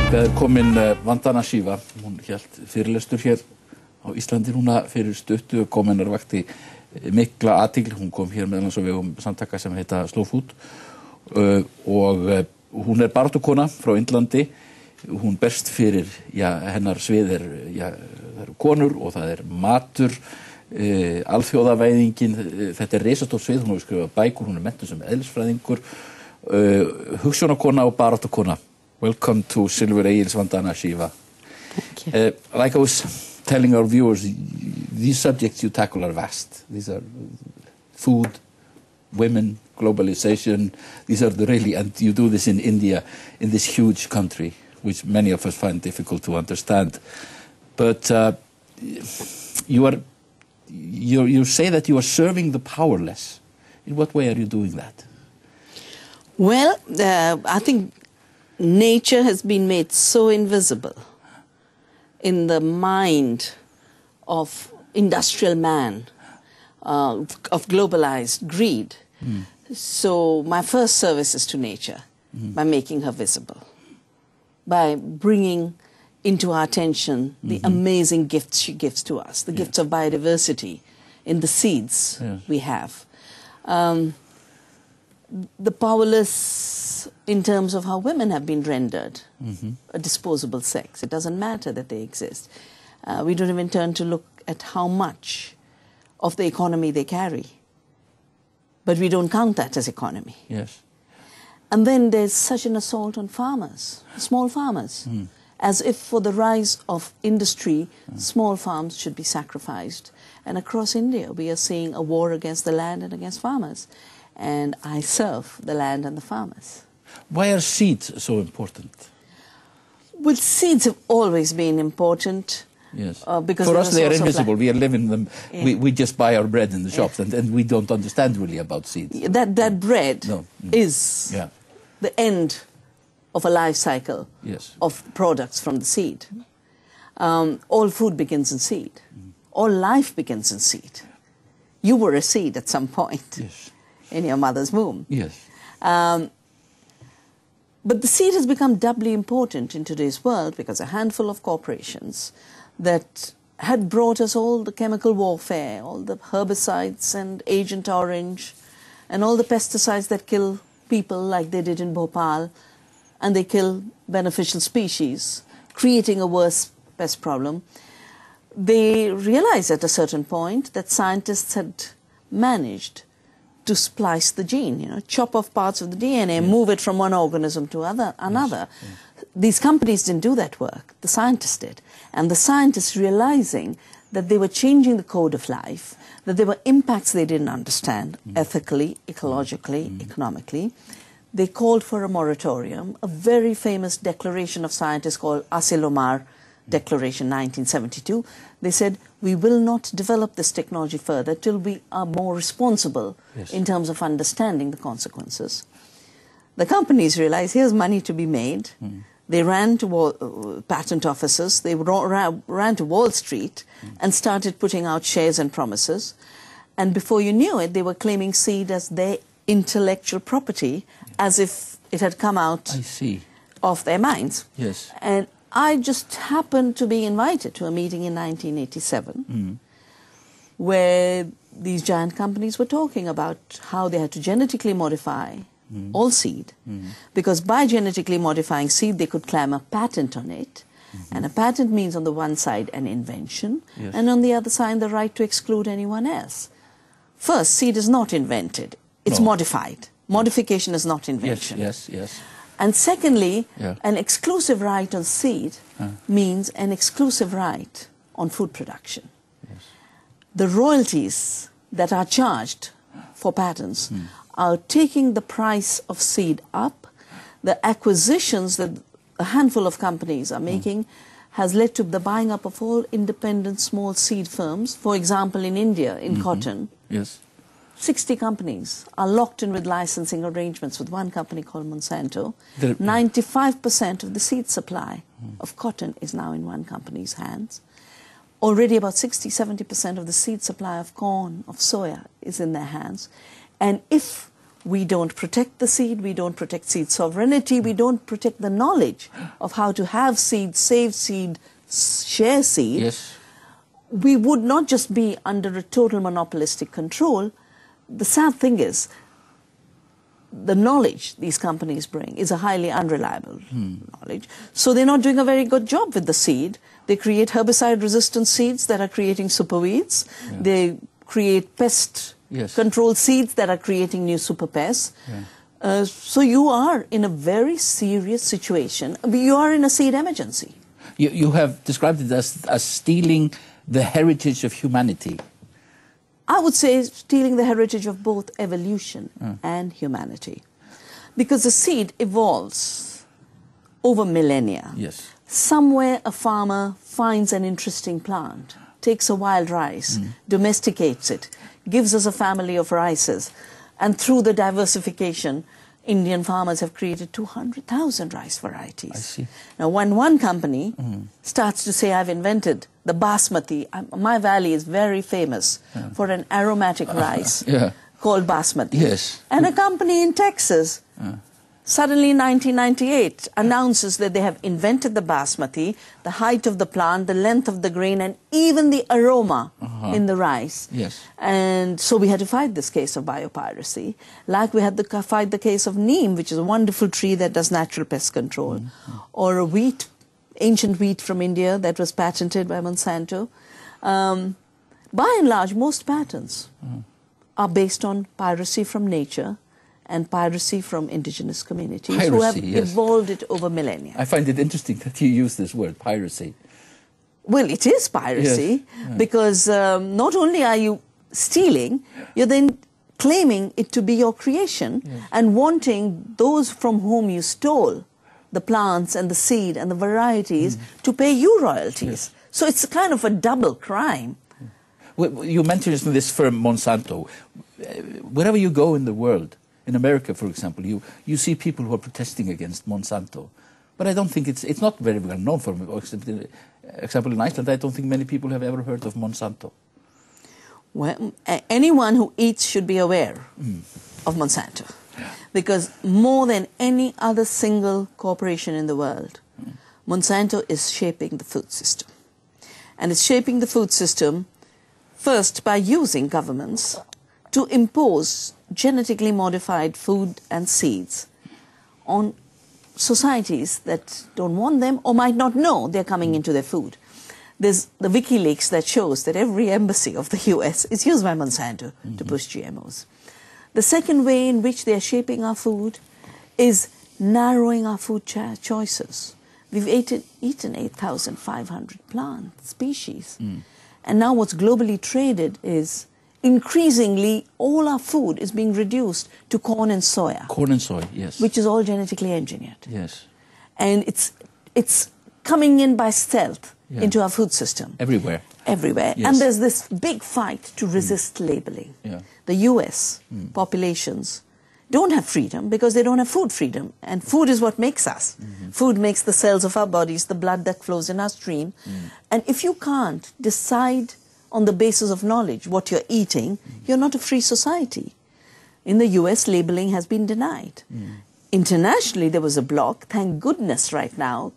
Hingað komin Vandana Shiva, hún hélt fyrirlestur hér á Íslandi núna fyrir stuttu og kom hennar vakti mikla athygli. Hún kom hér meðal annars á vegum samtaka sem heita Slow Food og hún baráttukona frá Indlandi. Hún berst fyrir, hennar svið það eru konur og það matur, alþjóðavæðingin, þetta risastórt svið. Hún hefur skrifað bækur, hún menntuð sem eðlisfræðingur, hugsjónakona og baráttukona. Welcome to Silfur Egils Vandana Shiva. Thank you. Like I was telling our viewers, these subjects you tackle are vast. These are food, women, globalization. These are and you do this in India, in this huge country, which many of us find difficult to understand. But you say that you are serving the powerless. In what way are you doing that? Well, I think nature has been made so invisible in the mind of industrial man, of globalized greed. So my first service is to nature, by making her visible, by bringing into our attention the amazing gifts she gives to us, the gifts of biodiversity in the seeds we have. The powerless in terms of how women have been rendered a disposable sex. It doesn't matter that they exist. We don't even turn to look at how much of the economy they carry. But we don't count that as economy. Yes. And then there's such an assault on farmers, small farmers, as if for the rise of industry, small farms should be sacrificed. And across India, we are seeing a war against the land and against farmers. And I serve the land and the farmers. Why are seeds so important? Well, seeds have always been important. Yes. Because for us they are invisible. We are living them. Yeah. We just buy our bread in the shops, and we don't understand really about seeds. That bread is the end of a life cycle of products from the seed. All food begins in seed. All life begins in seed. You were a seed at some point. Yes. In your mother's womb. Yes. But the seed has become doubly important in today's world because a handful of corporations that had brought us all the chemical warfare, all the herbicides and Agent Orange, and all the pesticides that kill people like they did in Bhopal, and they kill beneficial species, creating a worse pest problem. They realized at a certain point that scientists had managed to splice the gene, chop off parts of the DNA, move it from one organism to another. Yes. These companies didn't do that work. The scientists did. And the scientists, realizing that they were changing the code of life, that there were impacts they didn't understand, ethically, ecologically, economically, they called for a moratorium, a very famous declaration of scientists called Asilomar Declaration 1972. They said, we will not develop this technology further till we are more responsible in terms of understanding the consequences. The companies realized here's money to be made. They ran to patent offices. They ran to Wall Street and started putting out shares and promises. And before you knew it, they were claiming seed as their intellectual property, as if it had come out of their minds. Yes. And I just happened to be invited to a meeting in 1987 where these giant companies were talking about how they had to genetically modify all seed, because by genetically modifying seed, they could claim a patent on it. And a patent means on the one side an invention, and on the other side the right to exclude anyone else. First, seed is not invented. It's modified. Modification is not invention. Yes. And secondly, an exclusive right on seed means an exclusive right on food production. Yes. The royalties that are charged for patents are taking the price of seed up. The acquisitions that a handful of companies are making has led to the buying up of all independent small seed firms. For example, in India, in cotton. Yes. 60 companies are locked in with licensing arrangements with one company called Monsanto. 95% of the seed supply of cotton is now in one company's hands. Already about 60–70% of the seed supply of corn, of soya, is in their hands. And if We don't protect the seed, we don't protect seed sovereignty, we don't protect the knowledge of how to have seed, save seed, share seed. Yes. We would not just be under a total monopolistic control. The sad thing is, the knowledge these companies bring is a highly unreliable knowledge. So they're not doing a very good job with the seed. They create herbicide-resistant seeds that are creating superweeds. Yeah. They create pest control seeds that are creating new super pests. Yeah. So you are in a very serious situation. You are in a seed emergency. You have described it as stealing the heritage of humanity. I would say stealing the heritage of both evolution and humanity. Because the seed evolves over millennia. Yes. Somewhere a farmer finds an interesting plant, takes a wild rice, domesticates it, gives us a family of rices, and through the diversification, Indian farmers have created 200,000 rice varieties. I see. Now, when one company starts to say, I've invented the basmati, my valley is very famous for an aromatic rice called basmati. Yes. And a company in Texas suddenly in 1998 announces that they have invented the basmati, the height of the plant, the length of the grain, and even the aroma in the rice. Yes. And so we had to fight this case of biopiracy, like we had to fight the case of neem, which is a wonderful tree that does natural pest control, or a wheat, ancient wheat from India that was patented by Monsanto. By and large, most patents are based on piracy from nature and piracy from indigenous communities who have evolved it over millennia. I find it interesting that you use this word, piracy. Well, it is piracy because not only are you stealing, you're then claiming it to be your creation and wanting those from whom you stole the plants and the seed and the varieties to pay you royalties. So it's kind of a double crime. Well, you mentioned this firm Monsanto. Wherever you go in the world, in America, for example, you see people who are protesting against Monsanto. But I don't think it's not very well known for example, in Iceland, I don't think many people have ever heard of Monsanto. Well, anyone who eats should be aware of Monsanto. Because more than any other single corporation in the world, Monsanto is shaping the food system. And it's shaping the food system first by using governments to impose genetically modified food and seeds on societies that don't want them or might not know they're coming into their food. There's the WikiLeaks that shows that every embassy of the US is used by Monsanto to push GMOs. The second way in which they're shaping our food is narrowing our food choices. We've eaten 8,500 plant species. And now what's globally traded is increasingly all our food is being reduced to corn and soya. Corn and soy, yes. Which is all genetically engineered. Yes. And it's coming in by stealth into our food system. Everywhere. Everywhere. Yes. And there's this big fight to resist labeling. The US populations don't have freedom because they don't have food freedom. And food is what makes us. Food makes the cells of our bodies, the blood that flows in our stream. And if you can't decide on the basis of knowledge what you're eating, you're not a free society. In the US, labeling has been denied. Internationally, there was a block. Thank goodness right now,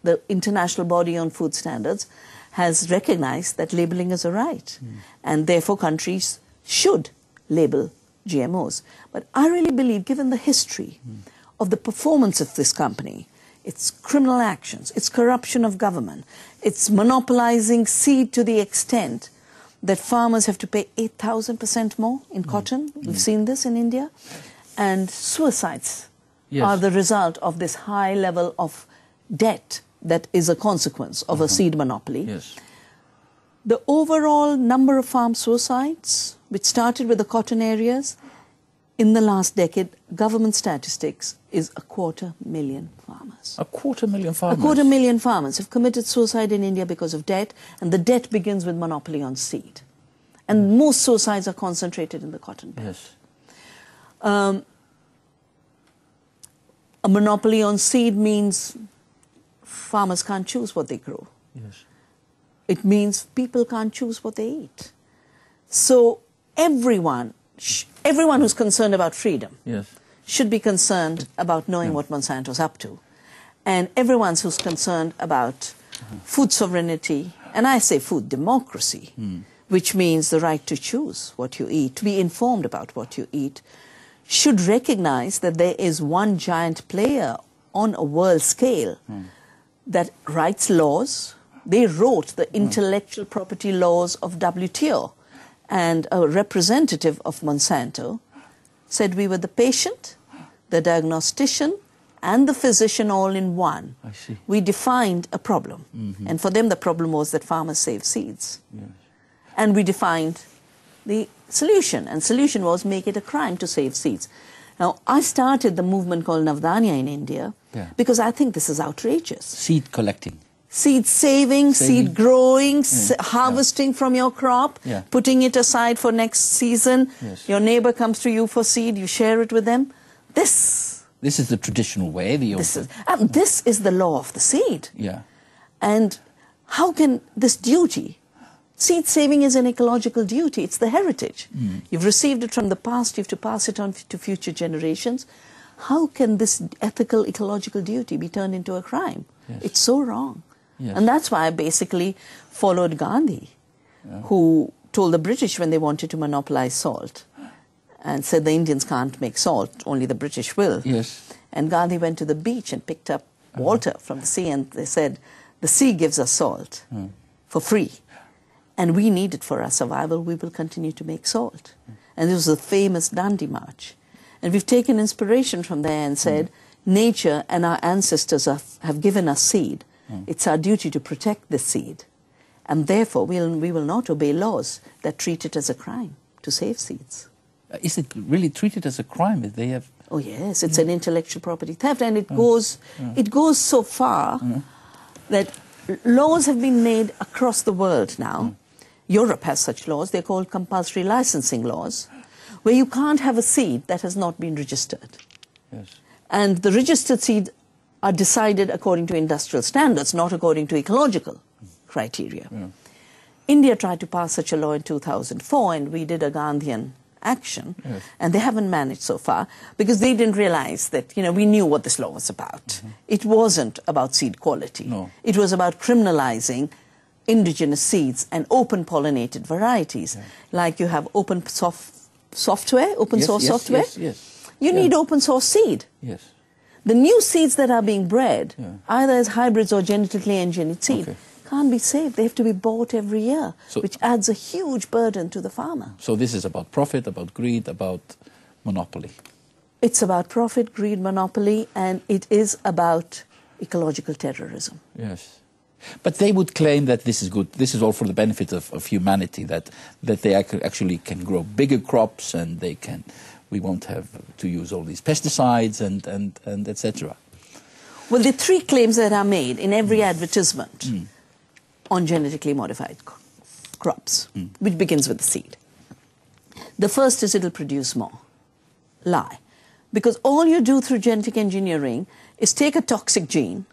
the International Body on Food Standards has recognized that labeling is a right. And therefore, countries should label GMOs. But I really believe, given the history of the performance of this company, its criminal actions, its corruption of government, its monopolizing seed to the extent that farmers have to pay 8,000% more in cotton. We've seen this in India. And suicides are the result of this high level of debt that is a consequence of a seed monopoly. The overall number of farm suicides, which started with the cotton areas, in the last decade, government statistics is 250,000 farmers. 250,000 farmers? 250,000 farmers have committed suicide in India because of debt, and the debt begins with monopoly on seed. And most suicides are concentrated in the cotton belt. A monopoly on seed means farmers can't choose what they grow. It means people can't choose what they eat. So everyone everyone who's concerned about freedom Yes. should be concerned about knowing what Monsanto's up to. And everyone who's concerned about food sovereignty, and I say food democracy, which means the right to choose what you eat, to be informed about what you eat, should recognize that there is one giant player on a world scale that writes laws. They wrote the intellectual property laws of WTO, and a representative of Monsanto said we were the patient, the diagnostician, and the physician all in one. I see. We defined a problem. And for them, the problem was that farmers save seeds. Yes. And we defined the solution. And solution was make it a crime to save seeds. Now, I started the movement called Navdanya in India because I think this is outrageous. Seed collecting. Seed saving, seed growing, harvesting from your crop, putting it aside for next season. Yes. Your neighbor comes to you for seed, you share it with them. This is the traditional way. This is the law of the seed. Yeah. And how can this duty, seed saving is an ecological duty, it's the heritage. You've received it from the past, you have to pass it on to future generations. How can this ethical, ecological duty be turned into a crime? Yes. It's so wrong. Yes. And that's why I basically followed Gandhi, who told the British when they wanted to monopolize salt and said the Indians can't make salt, only the British will. Yes. And Gandhi went to the beach and picked up water from the sea, and they said, the sea gives us salt for free, and we need it for our survival, we will continue to make salt. And this was the famous Dandi March. And we've taken inspiration from there and said, nature and our ancestors have given us seed. It's our duty to protect this seed. And therefore, we will not obey laws that treat it as a crime to save seeds. Is it really treated as a crime if they have... Oh, yes, it's an intellectual property theft. And it goes so far that laws have been made across the world now. Europe has such laws. They're called compulsory licensing laws, where you can't have a seed that has not been registered. Yes. And the registered seeds are decided according to industrial standards, not according to ecological criteria. India tried to pass such a law in 2004, and we did a Gandhian action, and they haven't managed so far because they didn't realize that, we knew what this law was about. It wasn't about seed quality. No. It was about criminalizing indigenous seeds and open pollinated varieties. Like you have open software, open source software. Yes. You need open source seed. Yes. The new seeds that are being bred, either as hybrids or genetically engineered seed, can't be saved. They have to be bought every year, which adds a huge burden to the farmer. So this is about profit, about greed, about monopoly. It's about profit, greed, monopoly, and it is about ecological terrorism. Yes. But they would claim that this is good, this is all for the benefit of humanity, that they actually can grow bigger crops and we won't have to use all these pesticides and etc. Well, the three claims that are made in every advertisement on genetically modified crops, which begins with the seed. The first is it'll produce more. Lie. Because all you do through genetic engineering is take a toxic gene,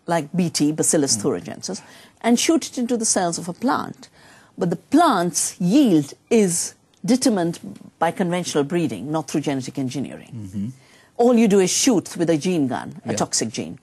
like Bt, Bacillus thuringiensis, and shoot it into the cells of a plant. But the plant's yield is determined by conventional breeding, not through genetic engineering. All you do is shoot with a gene gun, a toxic gene.